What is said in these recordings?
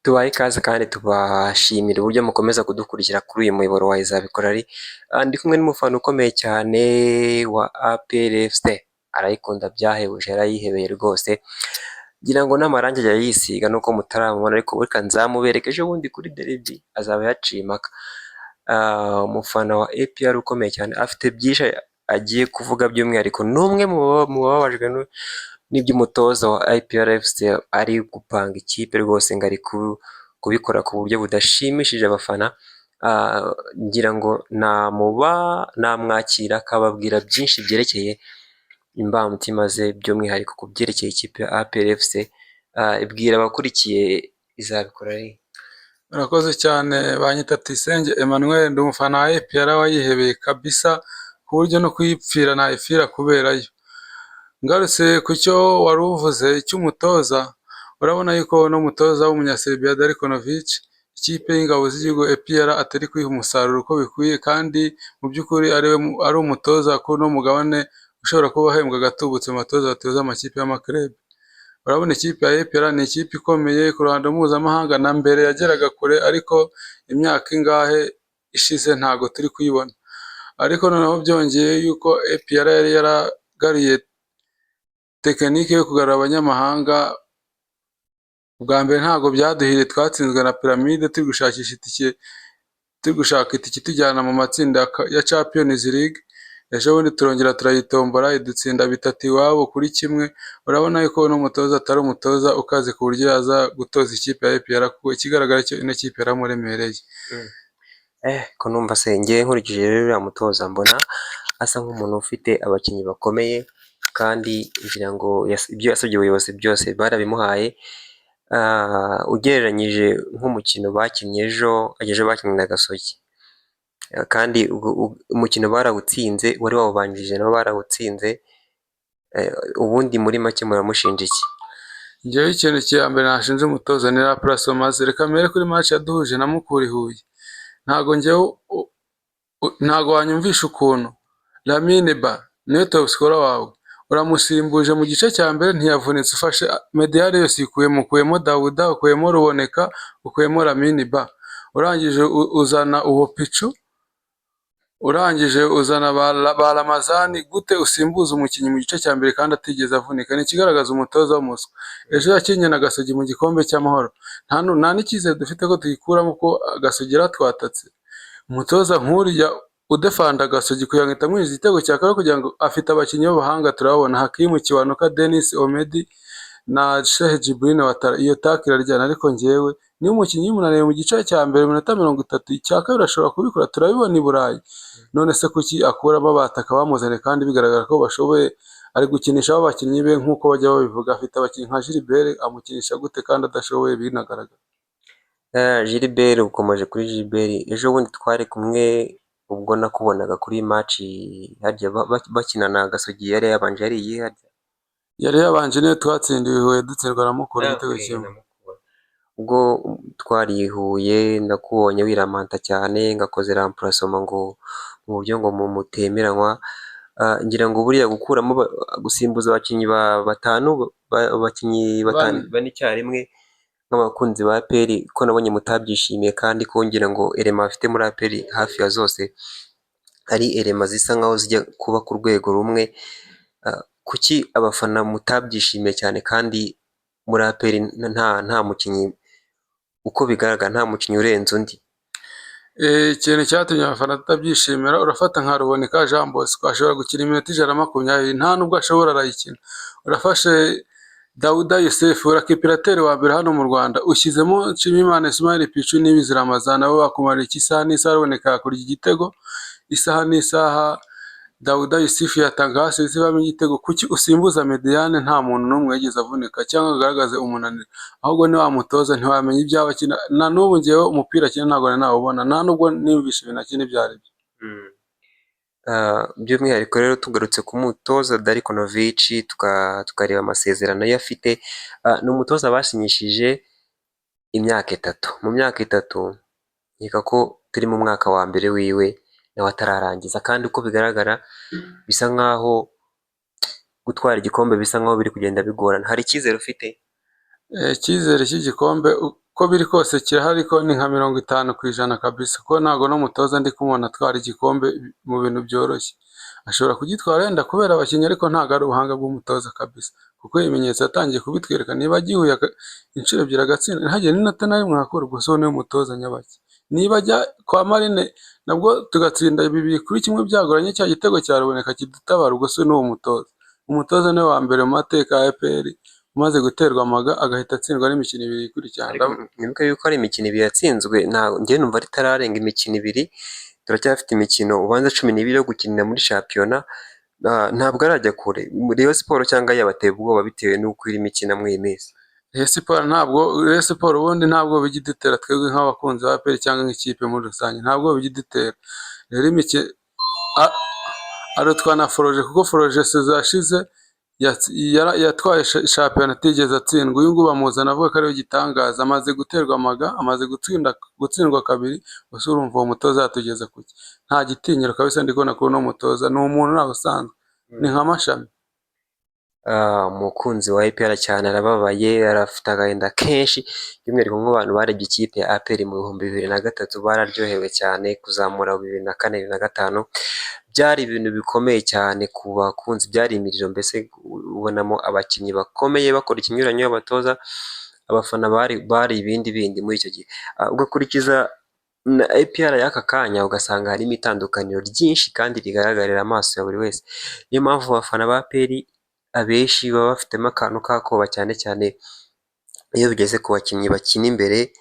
Tubahe ikaze kandi tubashimira uburyo mukomeza kudukurikira kuri uyu muyoboro wa Izabikora ari ndi kumwe n'umufana ukomeye cyane wa APR FC, arayikunda byahebuje, yarayihebeye rwose, ngira ngo n'amarangi ajya yisiga nuko mutaramubona, ariko reka nzamubereke ejo bundi kuri derby azaba yaciye impaka. Umufana wa APR ukomeye cyane afite byinshi agiye kuvuga, by'umwihariko n'umwe mu bababajwe n'iby'umutoza wa APR FC ari gupanga ikipe rwose, ngo ari kubikora ku buryo budashimishije abafana. Ngira ngo namwakira akababwira byinshi byerekeye imbamutima ze, by'umwihariko ku byerekeye ikipe ya APR FC. Ibwira abakurikiye Izabikora ari. Murakoze cyane, banyita Tuyisenge Emmanuel, ndi umufana wa APR wayihebeye kabisa, ku buryo no kuyipfira nayipfira kuberayo. Ngarutse ku cyo wari uvuze cy'umutoza, urabona yuko n'umutoza w'umunyaserbia Darikonovic, ikipe y'ingabo z'igihugu APR atari kwiha umusaruro uko bikwiye, kandi mu by'ukuri ari umutoza kuri uno mugabane ushobora kuba ahembwa agatubutse mu batoza batoza amakipe y'amaklub. Urabona ikipe ya APR ni ikipe ikomeye ku ruhando mpuzamahanga, na mbere yageraga kure, ariko imyaka ingahe ishize ntago turi kuyibona. Ariko noneho byongeye yuko APR yari yaragariye tekinike yo kugarura abanyamahanga, bwa mbere ntago byaduhiriye, twatsinzwe na Pyramide turi gushaka itike tujyana mu matsinda ya Champions League. Ejo bundi turongera turayitombora, idutsinda 3-1. Urabona yuko uno mutoza atari umutoza ukaze ku buryo yaza gutoza ikipe ya APR, kuko ikigaragara cyo ino kipe yaramuremereye. Ko numva se ngewe nkurikije rero uriya mutoza mbona asa nk'umuntu ufite abakinnyi bakomeye, kandi ngira ngo ibyo yasabye ubuyobozi byose barabimuhaye. Ugereranyije nk'umukino bakinnye ejo bakinnye na Gasogi, kandi umukino barawutsinze, wari wawubanjirije nabo barawutsinze. Ubundi muri make muramushinja iki? Ngewe ikintu cya mbere nashinze umutoza ni Laplace Maze. Reka mbere kuri match yaduhuje na Mukura i Huye, ntago wanyumvisha ukuntu Lamine Ba niyo top scorer wawe uramusimbuje mu gice cya mbere, ntiyavunitse, ufashe mediale yose ukuyemo Dawuda, ukuyemo Ruboneka, ukuyemo Lamine Ba, urangije uzana uwo Pichu, urangije uzana ba Ramazani. Gute usimbuza umukinnyi mu gice cya mbere kandi atigeze avunika? Ni ikigaragaza umutoza w'umuswa. Ejo yakinnye na Gasogi mu gikombe cy'amahoro, nta n'icyizere dufite ko tuyikuramo, ko Gasogi yaratwatatse. Umutoza nk'uriya udefanda Gasogi kugira ngo itamwinjiza igitego cya kabiri, kugira ngo afite abakinnyi b'abahanga turabona, Hakimu Kiwanuka, Denis Omedi na Sheikh Jibril Watara. Iyo taki iraryana, ariko ngewe niba umukinnyi y'umunaniye mu gice cya mbere minota 30, icya kabiri ashobora kubikora, turabibona i Burayi. None se kuki akuramo abataka bamuzane kandi bigaragara ko bashoboye? Ari gukinisha abakinnyi be nk'uko bajya babivuga, afite abakinnyi nka Gilbert, amukinisha gute kandi adashoboye binagaragara? Gilbert, ukomeje kuri Gilbert, ejo bundi twari kumwe ubwo nakubonaga kuri match harya bakina na Gasogi, yari yabanje yari iyihe harya? Yari yabanje niyo twatsindiwe Huye dutsindwa na Mukura igitego kimwe. Ubwo twari i Huye nakubonye wiramanta cyane, ngakoze remplacement ngo mu buryo ngo mutemeranywa. Ngira ngo buriya gukuramo gusimbuza abakinnyi bane icyarimwe nk'abakunzi ba APR, ko nabonye mutabyishimiye, kandi ko ngira ngo elema bafite muri APR hafi ya zose ari elema zisa nkaho zijya kuba ku rwego rumwe. Kuki abafana mutabyishimiye cyane, kandi muri APR nta mukinnyi, uko bigaragara nta mukinnyi urenze undi? Ikintu cyatumye abafana tutabyishimira, urafata nka Ruboneka Jean Bosco ashobora gukina iminota 120, nta nubwo ashobora arayikina. Urafashe Dawuda Yusef, urakipirateri wa mbere hano mu Rwanda, ushyizemo Nshimiyimana Ismail, Pichu n'Ibizi Ramazani, abo bakumara iki? Isaha n'isaha Ruboneka yakurya igitego, isaha n'isaha Dawuda Yusuf yatanga hasi zibamo igitego. Kuki usimbuza Mediane? Nta muntu n'umwe yigeze avunika cyangwa agaragaze umunaniro, ahubwo ni wa mutoza ntiwamenya ibyawe akina. Na n'ubu ngewe umupira akina ntabwo nawubona, nta nubwo niyumvisha ibintu akina ibyo ari byo. By'umwihariko rero tugarutse ku mutoza Darikonovic, tukareba amasezerano ye afite. Ni umutoza basinyishije imyaka 3. Mu myaka 3 nkeka ko turi mu mwaka wa mbere wiwe nawe atararangiza, kandi uko bigaragara bisa nkaho gutwara igikombe bisa nkaho biri kugenda bigorana. Hari icyizere ufite? Icyizere cy'igikombe uko biri kose kirahari ko ni nka 50% kabisa, kuko ntago n'umutoza ndi kumubona atwara igikombe mu bintu byoroshye. Ashobora kugitwara wenda kubera abakinnyi, ariko ntago ari ubuhanga bw'umutoza kabisa, kuko ibimenyetso yatangiye kubitwereka. Niba agihuye inshuro ebyiri agatsinda ntihagire n'inota na rimwe akora, ubwo so niwe mutoza nyabaki. Niba ajya kwa Marine nabwo tugatsinda 2-1 byagoranye, cya gitego cya Ruboneka kidutabara, ubwo so niwe mutoza. Umutoza niwe wa mbere mu mateka ya APR umaze guterwa amaga agahita atsindwa n'imikino 2 ikurikirana. ariko mwibuke yuko ari imikino 2 yatsinzwe, njye numva ritararenga imikino 2, turacyafite imikino ubanza 12 yo gukinira muri shampiyona. Ntabwo arajya kure. Rayon Sports cyangwa yabateye ubwoba bitewe n'uko iri mikina muri iyi minsi. Rayon Sports ubundi ntabwo bijya idutera twebwe nk'abakunzi ba APR cyangwa nk'ikipe muri rusange, ntabwo bijya idutera. Rero arutwa na Foroje, kuko Foroje sezashize yatwaye shampiyona atigeze atsindwa. Uyu nguyu bamuzana avuga ko ariwe gitangaza, amaze guterwa amaga, amaze gutsindwa 2, gusa urumva uwo mutoza yatugeza kuki? Nta gitinyiro kabisa ndi kubona kuri uno mutoza, ni umuntu ntawe usanzwe, ni nka Mashami. Umukunzi wa APR cyane arababaye, arafite agahinda kenshi, by'umwihariko nk'abantu barebye ikipe ya APR mu 2003 bararyohewe cyane, kuzamura 2004 2005 byari ibintu bikomeye cyane ku bakunzi, byari imiriro, mbese ubonamo abakinnyi bakomeye bakora ikinyuranyo y'abatoza, abafana bari ibindi muri icyo gihe. Ugakurikiza na APR y'aka kanya ugasanga harimo itandukaniro ryinshi kandi rigaragarira amaso ya buri wese. Niyo mpamvu abafana ba APR abenshi baba bafitemo akantu k'akoba, cyane cyane iyo bigeze ku bakinnyi bakina imbere.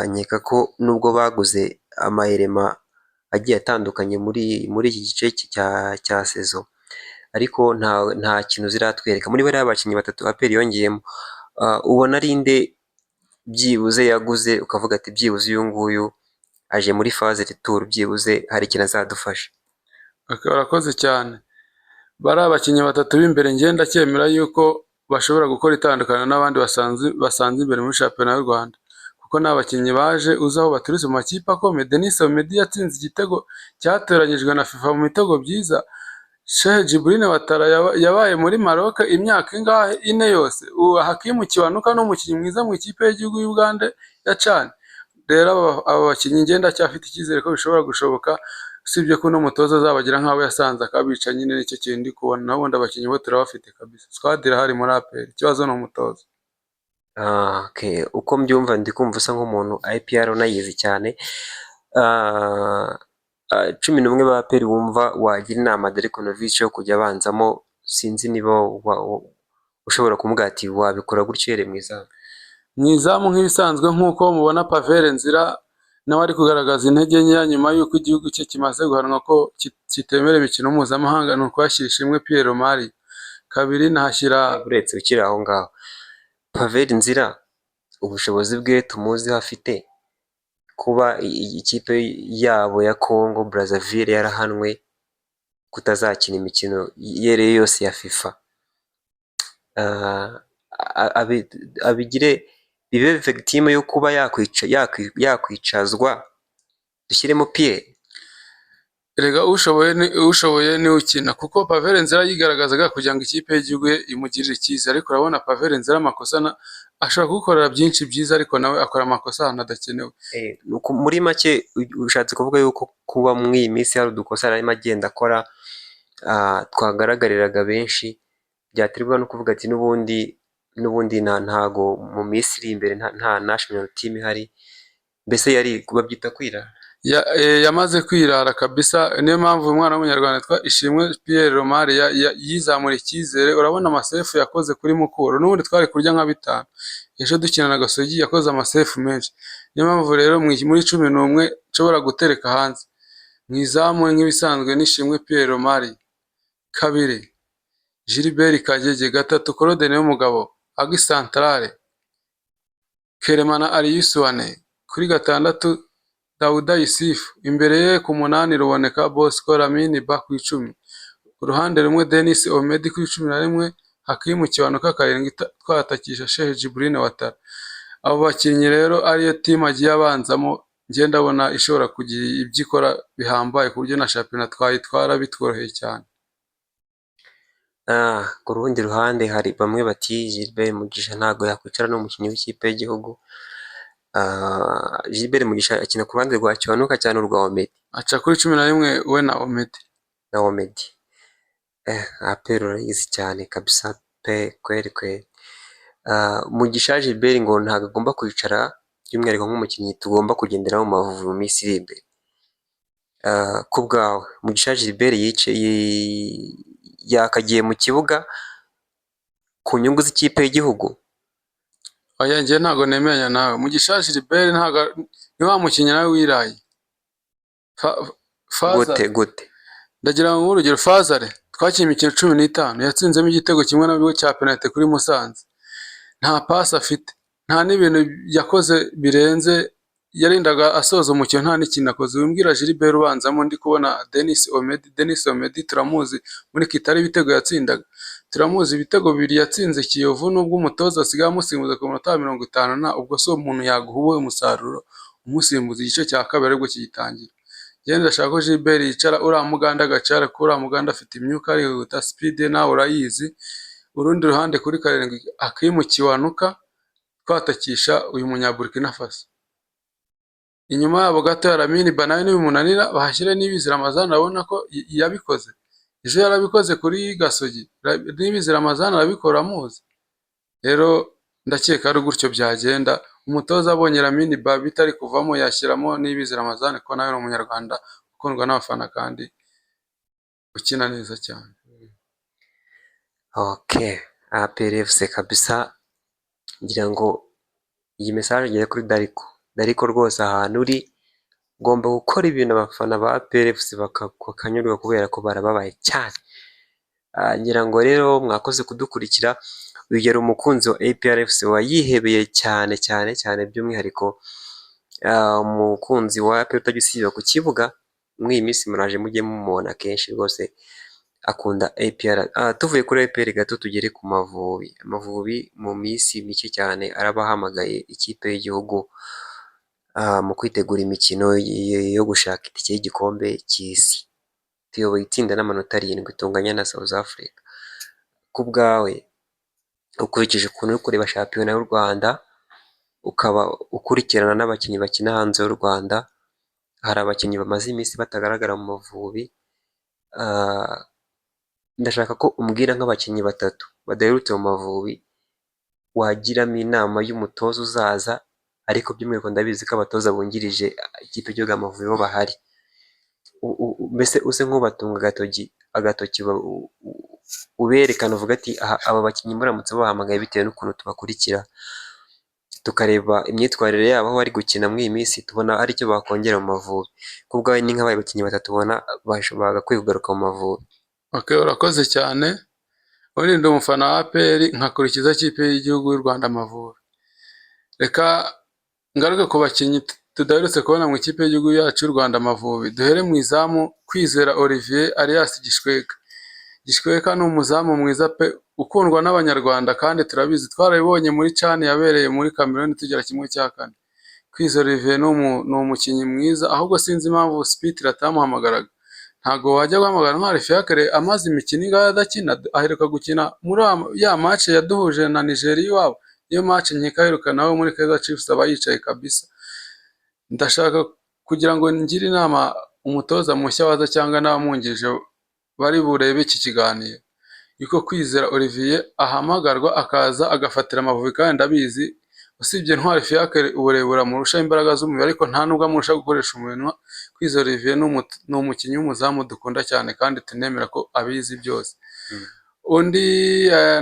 Nkeka ko nubwo baguze amayirema agiye atandukanye muri iki gice cya sezo, ariko nta kintu ziratwereka muri bariya bakinnyi 3 APR yongeyemo. Ubona ari nde byibuze yaguze ukavuga ati byibuze uyu nguyu aje muri phase retour, byibuze hari ikintu azadufasha? Urakoze cyane. Bari abakinnyi 3 b'imbere, ngenda cyemera yuko bashobora gukora itandukana n'abandi basanze imbere muri shampiyona y'u Rwanda, kuko n'abakinnyi baje uzi aho baturutse mu makipe akomeye. Denis Omedi yatsinze igitego cyatoranyijwe na FIFA mu mitego byiza. Sheikh Djibril Watara yabaye muri Maroc imyaka ingahe? 4 yose. Hakimu Kiwanuka n'umukinnyi mwiza mu ikipe y'igihugu y'Uganda ya CHAN. Rero aba bakinnyi ngenda cyafite icyizere ko bishobora gushoboka, usibye ko n'umutoza azabagira nk'abo yasanze akabica. Nyine nicyo kintu ndi kubona, nabundi abakinnyi bo turabafite kabisa, squad irahari muri APR, ikibazo ni umutoza. Okay. Uko mbyumva ndi kumva usa nk'umuntu APR unayizi cyane. 11 ba APR wumva wagira inama Delikonovic yo kujya abanzamo, sinzi niba ushobora kumubwira ati wabikora gutyo yere mu izamu nk'ibisanzwe, nk'uko mubona Pavel Nzira nawe ari kugaragaza intege nkeya nyuma y'uko igihugu cye kimaze guhanwa ko kitemera imikino mpuzamahanga, ni uko yashyira ishimwe Pierre Romari. 2 nahashyira uretse ukiri aho ngaho, Pavel Nzira ubushobozi bwe tumuziho afite, kuba ikipe yabo ya Congo Brazzaville yarahanwe kutazakina imikino yereye yose ya FIFA, abigire bibe victime yo kuba yakwicazwa, dushyiremo Pierre. Erega ushoboye ni ukina, kuko Pavel Nzira yigaragazaga kugira ngo ikipe y'igihugu imugirire icyizere, ariko urabona Pavel Nzira amakosa ashobora kugukorera byinshi byiza, ariko nawe akora amakosa ahantu adakenewe. Muri make ushatse kuvuga yuko kuba muri iyi minsi hari udukosa arimo agenda akora twagaragariraga benshi, byaterwa no kuvuga ati n'ubundi ntago mu minsi iri imbere nta national team ihari, mbese yari babyita kwirara. Yamaze kwirara kabisa. Niyo mpamvu umwana w'umunyarwanda yitwa Ishimwe Pierre Romari yizamura icyizere. Urabona amasefu yakoze kuri Mukura, n'ubundi twari kurya nka 5. Ejo dukina na Gasogi yakoze amasefu menshi. Niyo mpamvu rero muri 11 nshobora gutereka hanze. Mu izamu nk'ibisanzwe n'Ishimwe Pierre Romari. 2 Gilbert Kagege. 3 Claude Niyomugabo Agi Centrale. Keremana Aliyuswane. Kuri 6 Dauda Yusufu. Imbere ye ku 8 Ruboneka Bosco Lamine Ba ku 10. Uruhande rumwe Denis Omedi ku 11, Hakimu Kiwanuka 7, twatakisha Sheikh Djibril Watara. Abo bakinnyi rero ariyo team agiye abanzamo, ngenda ndabona ishobora kugira ibyo ikora bihambaye ku buryo na shampiyona twayitwara bitworoheye cyane. Ku rundi ruhande hari bamwe bati Gilbert Mugisha ntago yakwicara n'umukinnyi w'ikipe y'igihugu. Gilbert Mugisha akina ku ruhande rwa Kiwanuka cyane urwa Omedi aca kuri 11 we na Omedi. na Omedi. APR urayizi cyane kabisa pe kweli kweli. Mugisha Gilbert ngo ntabwo agomba kwicara by'umwihariko nk'umukinnyi tugomba kugendera mu Mavubi mu minsi iri imbere. Ku bwawe Mugisha Gilbert yakagiye mu kibuga ku nyungu z'ikipe y'igihugu? Oya njye ntago nemeranya nawe. Mugisha Gilbert ntago ni wa mukinnyi nawe wiraye. Gute Ndagira ngo urugero Fazare twakinnye imikino 15 yatsinzemo igitego kimwe nabwo cya penalty kuri Musanze. Nta pasi afite, nta n'ibintu yakoze birenze, yarindaga asoza umukino nta n'ikintu akoze. Wimbwira Gilbert ubanzamo ndi kubona Denis Omedi turamuzi muri Kitari ibitego yatsindaga, turamuzi ibitego 2 yatsinze Kiyovu nubwo umutoza asigaye amusimbuza ku minota 50 na ubwo so umuntu yaguha umusaruro umusimbuza igice cya kabiri aribwo kigitangira. Njye ndashaka ko Gilbert yicara uriya Muganda agacara ko uriya Muganda afite imyuka arihuta speed nawe urayizi. Urundi ruhande kuri 7 Hakimu Kiwanuka twatakisha uyu munyaburkina Faso. Inyuma yabo gato ya Lamine Ba nawe nibimunanira bahashyire Niyibizi Ramazani abona ko yabikoze. Ejo yarabikoze kuri Gasogi. Niyibizi Ramazani arabikora amuzi. Rero ndakeka ari gutyo byagenda. Umutoza abonye Lamine Ba bitari kuvamo yashyiramo Niyibizi Ramazani ko nawe ni umunyarwanda ukundwa n'abafana kandi ukina neza cyane. Okay, APR FC kabisa, ngira ngo iyi message igere kuri Dariko rwose ahantu uri ugomba gukora ibintu abafana ba APR FC bakanyurwa kubera ko barababaye cyane. Ngira ngo rero mwakoze kudukurikira. Wigera umukunzi wa APR FC wayihebeye cyane cyane cyane by'umwihariko umukunzi wa APR utagisiba ku kibuga muri iyi minsi muraje mujye mumubona kenshi rwose akunda APR. Tuvuye kuri APR gato tugere ku Mavubi. Amavubi mu minsi mike cyane arabahamagaye ikipe y'igihugu mu kwitegura imikino yo gushaka itike y'igikombe cy'isi. Tuyoboye itsinda n'amanota 7 tunganya na South Africa. Ku bwawe ukurikije ukuntu uri kureba shampiyona y'u Rwanda ukaba ukurikirana n'abakinnyi bakina hanze y'u Rwanda, hari abakinnyi bamaze iminsi batagaragara mu Mavubi. Ndashaka ko umbwira nk'abakinnyi 3 badaherutse mu Mavubi wagiramo inama y'umutoza uzaza, ariko by'umwihariko ndabizi ko abatoza bungirije ikipe y'igihugu Amavubi bo bahari. Mbese use nk'ubatunga agatoki uberekana uvuga ati aba bakinnyi muramutse bahamagaye bitewe n'ukuntu tubakurikira tukareba imyitwarire yabo aho bari gukina muri iyi minsi tubona ari cyo bakongera mu Mavubi. Ku bwawe ni nk'abaye bakinnyi 3 ubona bagakwiye kugaruka mu Mavubi? Okay, urakoze cyane. Ubundi ndi umufana wa APR nkakurikiza ikipe y'igihugu y'u Rwanda Amavubi. Reka ngaruke ku bakinnyi tudaherutse kubona mu ikipe y'igihugu yacu y'u Rwanda Amavubi. Duhere mu izamu Kwizera Olivier alias Gishweka. Gishweka ni umuzamu mwiza pe ukundwa n'abanyarwanda kandi turabizi twarabibonye muri CHAN yabereye muri Cameroon tugera 1/4. Kwizera Olivier ni umukinnyi mwiza, ahubwo sinzi impamvu Spitler atamuhamagaraga. Ntago wajya guhamagara Ntwari Fiacre amaze imikino ingahe adakina. Aheruka gukina muri ya match yaduhuje na Nigeria iwabo. Iyo match nkeka aheruka nawe muri Kaizer Chiefs aba yicaye kabisa. Ndashaka kugira ngo ngire inama umutoza mushya waza cyangwa n'abamwungirije bari burebe iki kiganiro, yuko Kwizera Olivier ahamagarwa akaza agafatira Amavubi kandi ndabizi usibye Ntwari Fiacre uburebura amurusha imbaraga z'umubiri ariko nta nubwo amurusha gukoresha umunwa. Kwizera Olivier ni umukinnyi w'umuzamu dukunda cyane kandi tunemera ko abizi byose. Undi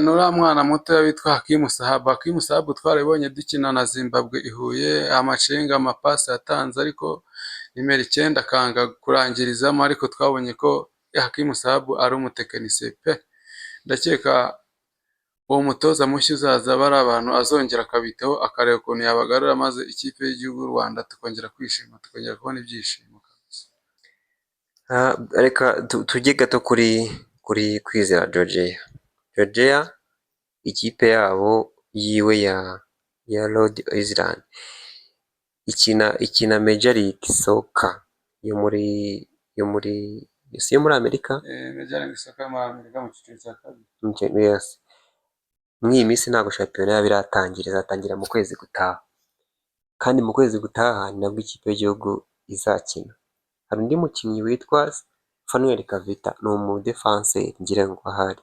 nura mwana muto witwa Hakimu Sahabu. Hakimu Sahabu twarabonye dukina na Zimbabwe ihuye, amacenga amapasi yatanze ariko nimero 9 akanga kurangirizamo, ariko twabonye ko Hakimu Sahabu ari umutekinisiye pe. Ndakeka uwo mutoza mushya uzaza bari abantu azongera akabitaho akareba ukuntu yabagarura maze ikipe y'igihugu y'u Rwanda tukongera kwishima tukongera kubona ibyishimo kabisa. Reka tujye gato kuri Kwizera Georgia ikipe yabo yiwe ya Rhode Island ikina Major League Soccer yo muri Amerika. Major League Soccer muri Amerika mu cyiciro cya kabiri. Yes. Mw'iyi minsi ntabwo shampiyona yabo iratangira, izatangira mu kwezi gutaha. kandi mu kwezi gutaha ni nabwo ikipe y'igihugu izakina. Hari undi mukinnyi witwa Fanuel Kavita, ni umudefanseri ngira ngo ahari.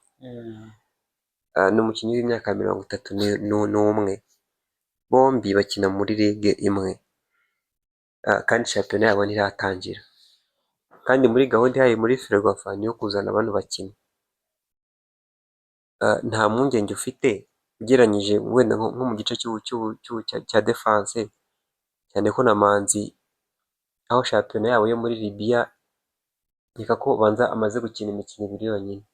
Ni umukinnyi w'imyaka 31, bombi bakina muri ligue imwe, kandi shampiyona yabo ntiratangira, kandi muri gahunda ihari muri Ferwafa ni iyo kuzana bano bakinnyi. Nta mpungenge ufite ugereranyije wenda nko mu gice cya defense, cyane ko na Manzi aho shampiyona yabo yo muri Libya nkeka ko banza amaze gukina imikino 2 yonyine.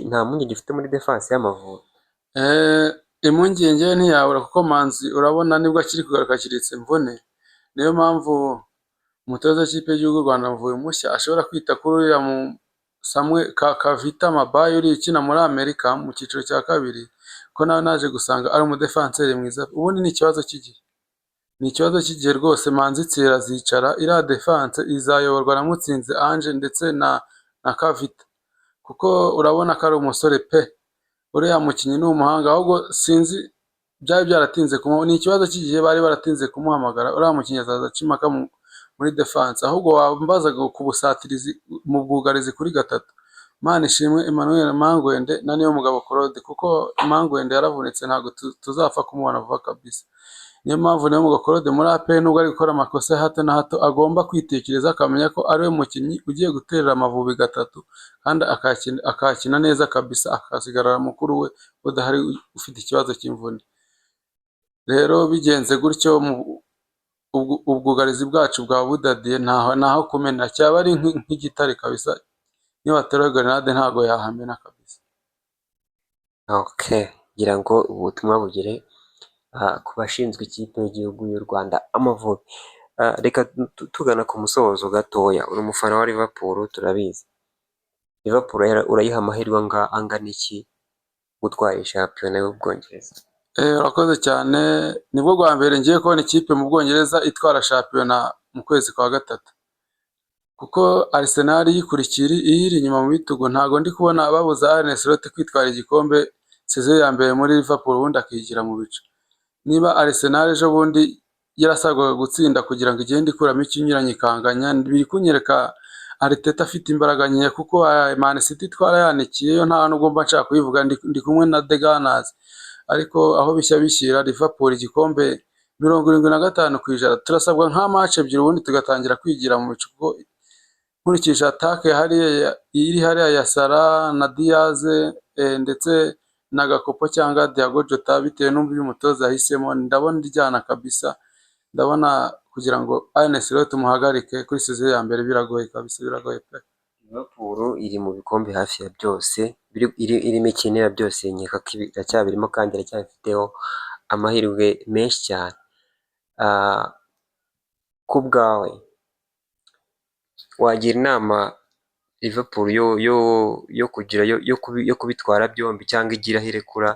Nta mpungenge ufite muri defense y'Amavubi? Impungenge ntiyabura kuko Manzi urabona nibwo akiri kugaruka akiritse imvune, niyo mpamvu umutoza w'ikipe y'igihugu y'u Rwanda Amavubi mushya ashobora kwita kuri uriya Samuel Kavita Mabayo uri ukina muri Amerika mu cyiciro cya kabiri, ko nawe naje gusanga ari umudefanseri mwiza. Ubundi ni ikibazo cy'igihe rwose. Manzi Thierry azicara, iriya defense izayoborwa na Mutsinzi Ange ndetse na Kavita, kuko urabona ko ari umusore pe, uriya mukinnyi ni umuhanga. Ahubwo sinzi byari byaratinze ni ikibazo cy'igihe bari baratinze kumuhamagara. Uriya mukinnyi azaza aca impaka muri defense, ahubwo wambazaga ku busatirizi mu bwugarizi kuri gatatu, Manishimwe Emmanuel Mangwende na Niyomugabo Claude, kuko Mangwende yaravunitse ntabwo tuzapfa kumubona vuba kabisa. Niyo mpamvu Niyomugabo Claude muri APR nubwo ari gukora amakosa ya hato na hato, agomba kwitekereza akamenya ko ariwe mukinnyi ugiye guterera Amavubi gatatu, kandi akakina neza kabisa, akasigarara mukuru we udahari ufite ikibazo cy'imvune. Rero bigenze gutyo ubwugarizi bwacu bwa budadiye ntaho kumena, cyaba ari nk'igitare kabisa, niyo watera grenade ntago yahamena kabisa. Okay, ngira ngo ubutumwa bugere ku bashinzwe ikipe y'igihugu y'u Rwanda Amavubi. Reka tugana ku musozo gatoya. Uri umufana wa Liverpool turabizi. Liverpool urayiha amahirwe angana iki gutwara shampiyona y'Ubwongereza? Urakoze cyane. Nibwo bwa mbere ngiye kubona ikipe mu Bwongereza itwara shampiyona mu kwezi kwa gatatu, kuko Arsenal yikurikira iyiri inyuma mu bitugu. Ntago ndi kubona babuza Arne Slot kwitwara igikombe sezo ya mbere muri Liverpool, ubundi akigira mu bice. Niba Arsenal ejo bundi yarasabwaga gutsinda kugira ngo igende ikuramo ikinyuranye ikanganya, biri kunyereka Arteta afite imbaraga nke, kuko Man City twarayanikiye yo nta nubwo mba nshaka kuyivuga. Ndi kumwe na The Gunners, ariko aho bishya bishyira Liverpool igikombe 75%. Turasabwa nka match ebyiri ubundi tugatangira kwigira mu bice, kuko nkurikije attaque iri hariya ya Salah na Diaz ndetse na Gakopo cyangwa Thiago Jota, bitewe n'uburyo umutoza yahisemo, ndabona iryana kabisa. Ndabona kugira ngo Arne Slot muhagarike kuri sezo ya mbere biragoye kabisa, biragoye pe. Liverpool iri mu bikombe hafi ya byose, iri mikinira byose, nkeka ko iracyabirimo kandi iracyafiteho amahirwe menshi cyane. Ku bwawe wagira inama Liverpool yo kubitwara byombi, cyangwa igira aho irekura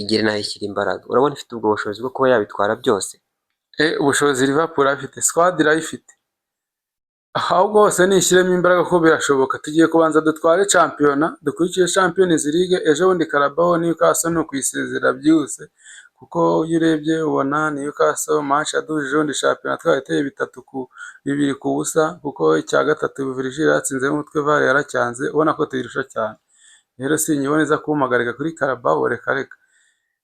igira n'aho ishyira imbaraga? Urabona ifite ubwo bushobozi bwo kuba yabitwara byose? Ubushobozi Liverpool afite, squad irayifite, ahubwo hose nishyiremo imbaraga ko birashoboka. Tugiye kubanza dutware shampiyona, dukurikije Champions League, ejo bundi Carabao Newcastle ni ukwisezera byihuse, kuko iyo urebye ubona Newcastle match yaduhuje ubundi shampiyona twayiteye 2-2 ku busa, kuko icya gatatu Virgil yatsinze umutwe, VAR yaracyanze, ubona ko tuyirusha cyane. Rero sinyiboneza kumagarika kuri Carabao, reka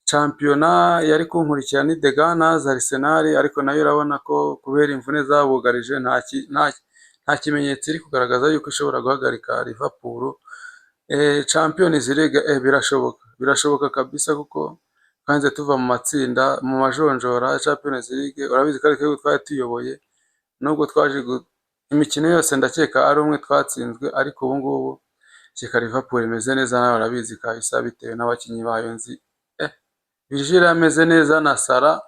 shampiyona yari kunkurikira ni The Gunners Arsenal, ariko nayo urabona ko kubera imvune zabugarije nta kimenyetso iri kugaragaza yuko ishobora guhagarika Liverpool. Champions League birashoboka kabisa, kuko kanze tuva mu matsinda mu majonjora. Champions League urabizi ko ariko twari tuyoboye, nubwo twaje imikino yose ndakeka ari umwe twatsinzwe, ariko ubu ngubu kika Liverpool imeze neza, nawe urabizi kabisa, bitewe n'abakinnyi bayo nzi. Virgil ameze neza, na Salah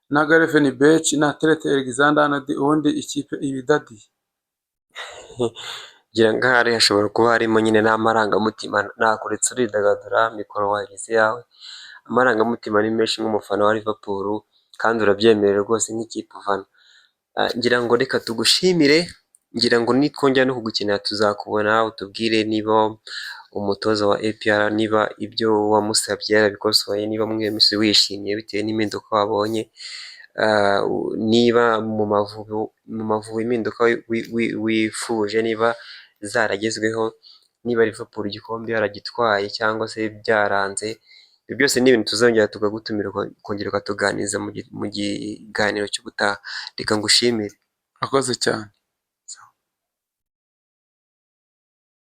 na Gravenberch na Trent Alexander-Arnold, ubundi ikipe ibidadiye. Ngira ngo ahari hashobora kuba harimo nyine n'amarangamutima, nakuretse uridagadura, mikoro wagize yawe. Amarangamutima ni menshi nk'umufana wa Liverpool, kandi urabyemerera rwose nk'ikipe ufana. Ngira ngo reka tugushimire, ngira ngo nitwongera no kugukenera tuzakubona, utubwire niba umutoza wa APR niba ibyo wamusabye yarabikosoye, niba mwemisi wishimye bitewe n'impinduka wabonye. niba mu Mavubi impinduka wifuje niba zaragezweho, niba Liverpool igikombe yaragitwaye cyangwa se byaranze, ibyo byose ni ibintu tuzongera tukagutumira ukongera ukatuganiriza mu kiganiro cy'ubutaha. Reka ngushimire. Akoze cyane.